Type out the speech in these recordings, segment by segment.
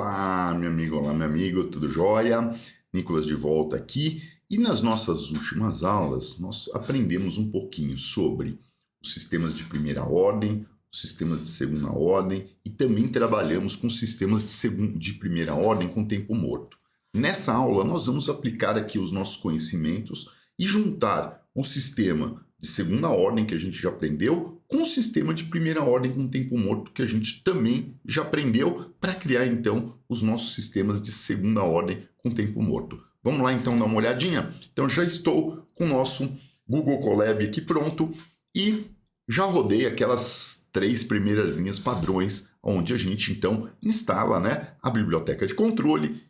Olá, meu amigo, olá, meu amigo, tudo jóia? Nicolas de volta aqui. E nas nossas últimas aulas, nós aprendemos um pouquinho sobre os sistemas de primeira ordem, os sistemas de segunda ordem e também trabalhamos com sistemas de primeira ordem com tempo morto. Nessa aula, nós vamos aplicar aqui os nossos conhecimentos e juntar o sistema de segunda ordem que a gente já aprendeu com o sistema de primeira ordem com tempo morto que a gente também já aprendeu para criar então os nossos sistemas de segunda ordem com tempo morto. Vamos lá então dar uma olhadinha? Então já estou com o nosso Google Colab aqui pronto e já rodei aquelas 3 primeiras linhas padrões onde a gente então instala, né, a biblioteca de controle,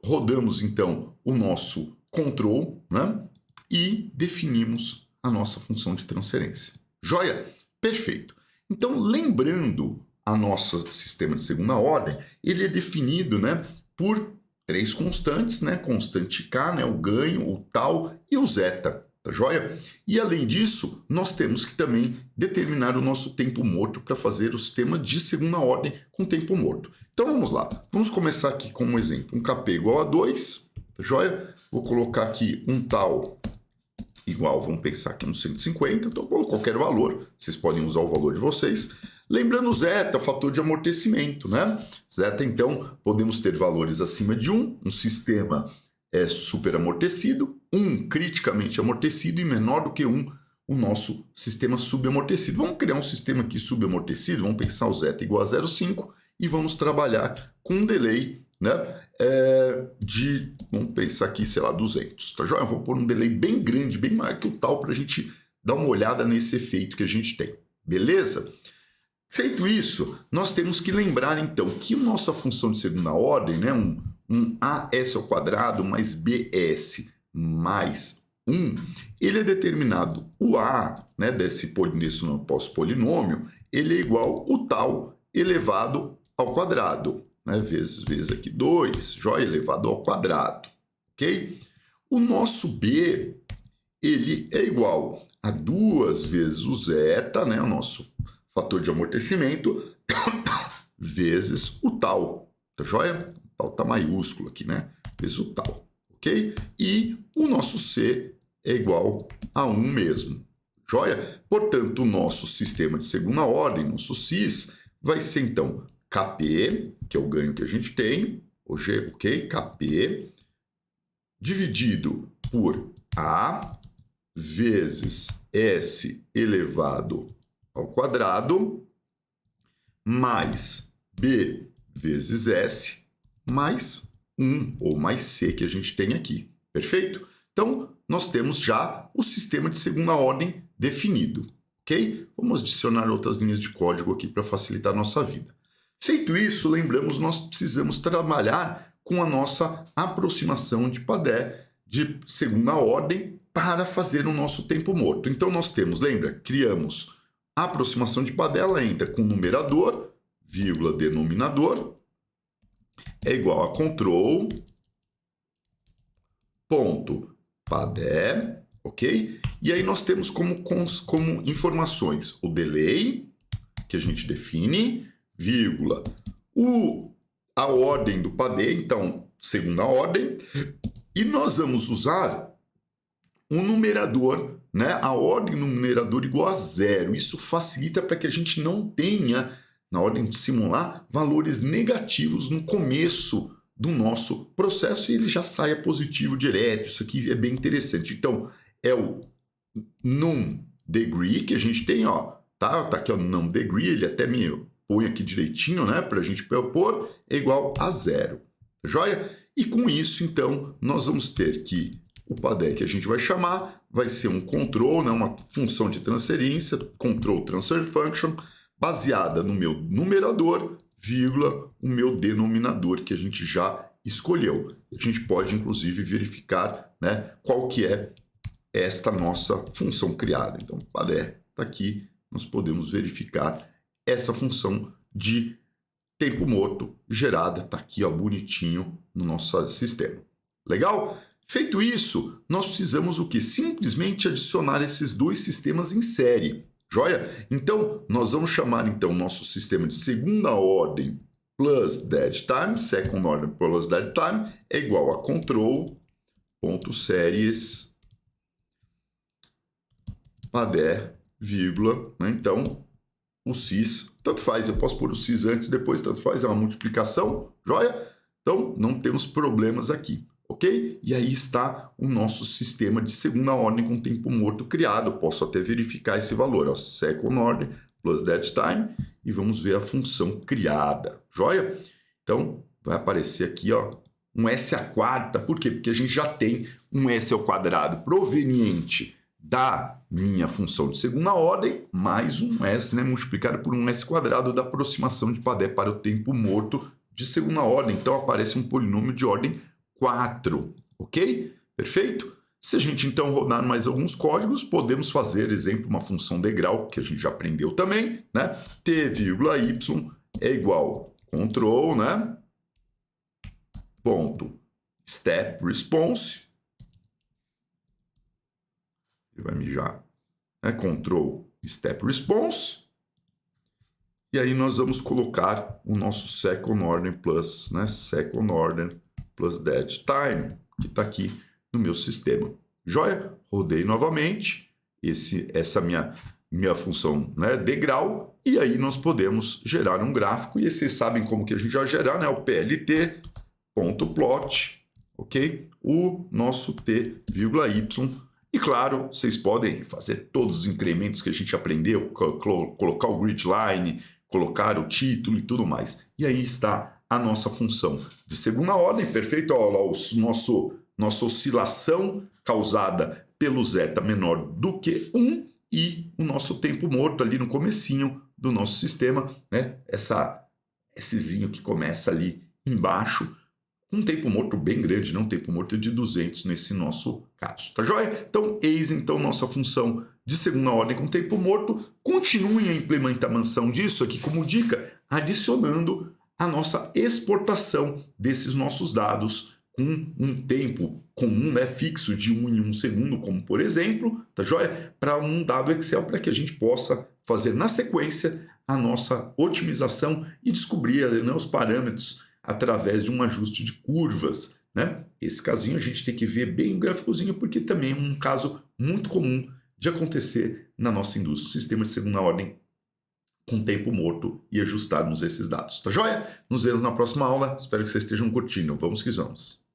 rodamos então o nosso control, né, e definimos a nossa função de transferência. Joia? Perfeito. Então, lembrando a nosso sistema de segunda ordem, ele é definido, né, por 3 constantes, né, constante K, né, o ganho, o tal e o zeta, tá joia? E além disso, nós temos que também determinar o nosso tempo morto para fazer o sistema de segunda ordem com tempo morto. Então vamos lá, vamos começar aqui com um exemplo, um Kp igual a 2, tá joia? Vou colocar aqui um tal igual, vamos pensar aqui no 150, então por qualquer valor, vocês podem usar o valor de vocês. Lembrando o zeta, o fator de amortecimento, né? Zeta, então, podemos ter valores acima de 1, um sistema super amortecido, 1 criticamente amortecido e menor do que 1 o nosso sistema subamortecido. Vamos criar um sistema aqui subamortecido, vamos pensar o zeta igual a 0,5 e vamos trabalhar com um delay, né, vamos pensar aqui, sei lá, 200, tá joia? Eu vou pôr um delay bem grande, bem maior que o tal, para a gente dar uma olhada nesse efeito que a gente tem, beleza? Feito isso, nós temos que lembrar, então, que a nossa função de segunda ordem, né, um AS ao quadrado mais BS mais 1, ele é determinado, o A, né, desse polinômio, ele é igual ao tal elevado ao quadrado, né, vezes aqui 2, joia, elevado ao quadrado, ok? O nosso B, ele é igual a 2 vezes o zeta, né, o nosso fator de amortecimento, vezes o tal, tá joia? O tal tá maiúsculo aqui, né, vezes o tal, ok? E o nosso C é igual a 1 mesmo, joia? Portanto, o nosso sistema de segunda ordem, nosso SIS, vai ser então Kp, que é o ganho que a gente tem, o G, ok? Kp, dividido por A vezes S elevado ao quadrado, mais B vezes S, mais 1, ou mais C que a gente tem aqui, perfeito? Então, nós temos já o sistema de segunda ordem definido, ok? Vamos adicionar outras linhas de código aqui para facilitar a nossa vida. Feito isso, lembramos, nós precisamos trabalhar com a nossa aproximação de Padé de segunda ordem para fazer o nosso tempo morto. Então, nós temos, lembra, criamos a aproximação de Padé, ela entra com numerador, vírgula, denominador, é igual a control, ponto, Padé, ok? E aí nós temos como informações o delay, que a gente define, vírgula, a ordem do Padé, então, segunda ordem, e nós vamos usar um numerador, né? A ordem no numerador igual a 0. Isso facilita para que a gente não tenha, na ordem de simular, valores negativos no começo do nosso processo e ele já saia positivo direto. Isso aqui é bem interessante. Então, é o num degree que a gente tem, ó, tá aqui o num degree, ele até me põe aqui direitinho, né, para a gente pôr, é igual a 0, joia? E com isso, então, nós vamos ter que o Padé que a gente vai chamar vai ser um control, né, uma função de transferência, control transfer function, baseada no meu numerador, vírgula, o meu denominador que a gente já escolheu. A gente pode, inclusive, verificar, né, qual que é esta nossa função criada. Então, o Padé está aqui, nós podemos verificar essa função de tempo morto gerada, está aqui, ó, bonitinho no nosso sistema. Legal? Feito isso, nós precisamos o quê? Simplesmente adicionar esses 2 sistemas em série, joia? Então, nós vamos chamar então nosso sistema de segunda ordem plus dead time, second order plus dead time, é igual a control.series padé, vírgula, né? Então, o cis, tanto faz, eu posso pôr o cis antes, depois, tanto faz, é uma multiplicação, joia? Então, não temos problemas aqui, ok? E aí está o nosso sistema de segunda ordem com tempo morto criado. Eu posso até verificar esse valor, ó, second order plus dead time, e vamos ver a função criada, joia? Então, vai aparecer aqui, ó, um S à quarta, por quê? Porque a gente já tem um S ao quadrado proveniente da minha função de segunda ordem, mais um S, né, multiplicado por um S quadrado da aproximação de Padé para o tempo morto de segunda ordem. Então, aparece um polinômio de ordem 4, ok? Perfeito? Se a gente, então, rodar mais alguns códigos, podemos fazer, exemplo, uma função degrau, que a gente já aprendeu também, né? T, y é igual control, né? Ponto, step response. Ele vai mijar. Né? Control step response. E aí nós vamos colocar o nosso second order plus, né? Second order plus dead time, que está aqui no meu sistema. Joia? Rodei novamente. Essa minha função, né? Degrau. E aí nós podemos gerar um gráfico. E vocês sabem como que a gente vai gerar, né? O plt.plot, ok? O nosso t, y. E claro, vocês podem fazer todos os incrementos que a gente aprendeu, colocar o grid line, colocar o título e tudo mais. E aí está a nossa função de segunda ordem, perfeito? Olha lá, nossa oscilação causada pelo zeta menor do que 1 e o nosso tempo morto ali no comecinho do nosso sistema, né? Essezinho que começa ali embaixo, um tempo morto bem grande, não um tempo morto de 200 nesse nosso caso, tá joia? Então, eis então nossa função de segunda ordem com tempo morto. Continuem a implementação disso aqui como dica, adicionando a nossa exportação desses nossos dados com um tempo comum, né, fixo de 1 em 1 segundo, como por exemplo, tá joia? Para um dado Excel, para que a gente possa fazer na sequência a nossa otimização e descobrir, né, os parâmetros através de um ajuste de curvas, né? Esse casinho a gente tem que ver bem o gráficozinho, porque também é um caso muito comum de acontecer na nossa indústria, sistema de segunda ordem com tempo morto e ajustarmos esses dados, tá joia? Nos vemos na próxima aula, espero que vocês estejam curtindo, vamos que vamos!